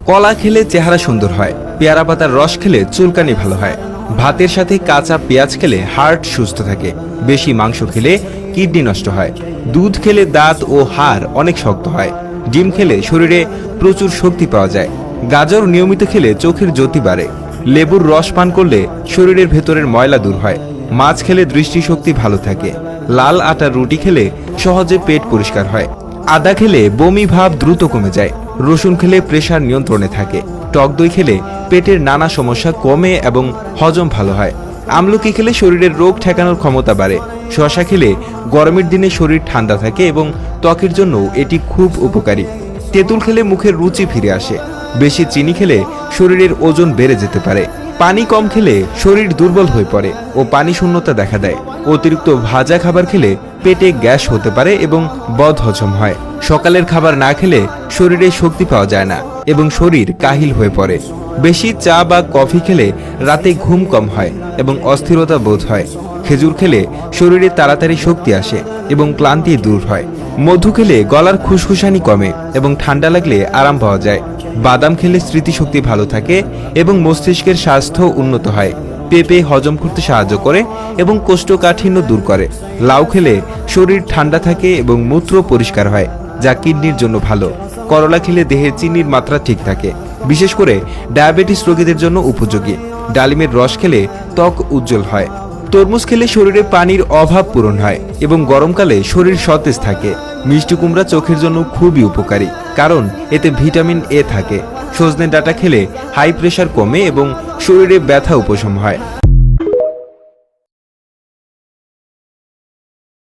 কলা খেলে চেহারা সুন্দর হয়, পেয়ারা পাতার রস খেলে চুলকানি ভালো হয়, ভাতের সাথে কাঁচা পেঁয়াজ খেলে হার্ট সুস্থ থাকে, বেশি মাংস খেলে কিডনি নষ্ট হয়, দুধ খেলে দাঁত ও হাড় অনেক শক্ত হয়, ডিম খেলে শরীরে প্রচুর শক্তি পাওয়া যায়, গাজর নিয়মিত খেলে চোখের জ্যোতি বাড়ে, লেবুর রস পান করলে শরীরের ভেতরের ময়লা দূর হয়, মাছ খেলে দৃষ্টিশক্তি ভালো থাকে, লাল আটার রুটি খেলে সহজে পেট পরিষ্কার হয়, আদা খেলে বমি ভাব দ্রুত কমে যায়, রসুন খেলে প্রেসার নিয়ন্ত্রণে থাকে, টক দই খেলে পেটের নানা সমস্যা কমে এবং হজম ভালো হয়, আমলকি খেলে শরীরের রোগ ঠেকানোর ক্ষমতা বাড়ে, শসা খেলে গরমের দিনে শরীর ঠান্ডা থাকে এবং ত্বকের জন্য এটি খুব উপকারী, তেঁতুল খেলে মুখের রুচি ফিরে আসে, বেশি চিনি খেলে শরীরের ওজন বেড়ে যেতে পারে, পানি কম খেলে শরীর দুর্বল হয়ে পড়ে ও পানি শূন্যতা দেখা দেয়, অতিরিক্ত ভাজা খাবার খেলে পেটে গ্যাস হতে পারে এবং বদহজম হয়, সকালের খাবার না খেলে শরীরে শক্তি পাওয়া যায় না এবং শরীর কাহিল হয়ে পড়ে, বেশি চা বা কফি খেলে রাতে ঘুম কম হয় এবং অস্থিরতা বোধ হয়, খেজুর খেলে শরীরে তাড়াতাড়ি শক্তি আসে এবং ক্লান্তি দূর হয়, মধু খেলে গলার খুশখুশানি কমে এবং ঠান্ডা লাগলে আরাম পাওয়া যায়, বাদাম খেলে স্মৃতিশক্তি ভালো থাকে এবং মস্তিষ্কের স্বাস্থ্য উন্নত হয়, পেঁপে হজম করতে সাহায্য করে এবং কোষ্ঠকাঠিন্য দূর করে, লাউ খেলে শরীর ঠান্ডা থাকে এবং মূত্র পরিষ্কার হয় যা কিডনির জন্য ভালো, করলা খেলে দেহের চিনির মাত্রা ঠিক থাকে, বিশেষ করে ডায়াবেটিস রোগীদের জন্য উপযোগী, ডালিমের রস খেলে ত্বক উজ্জ্বল হয়, তরমুজ খেলে শরীরে পানির অভাব পূরণ হয় এবং গরমকালে শরীর সতেজ থাকে, মিষ্টি কুমড়া চোখের জন্য খুবই উপকারী কারণ এতে ভিটামিন এ থাকে, সজনে ডাঁটা খেলে হাই প্রেশার কমে এবং শরীরে ব্যথা উপশম হয়।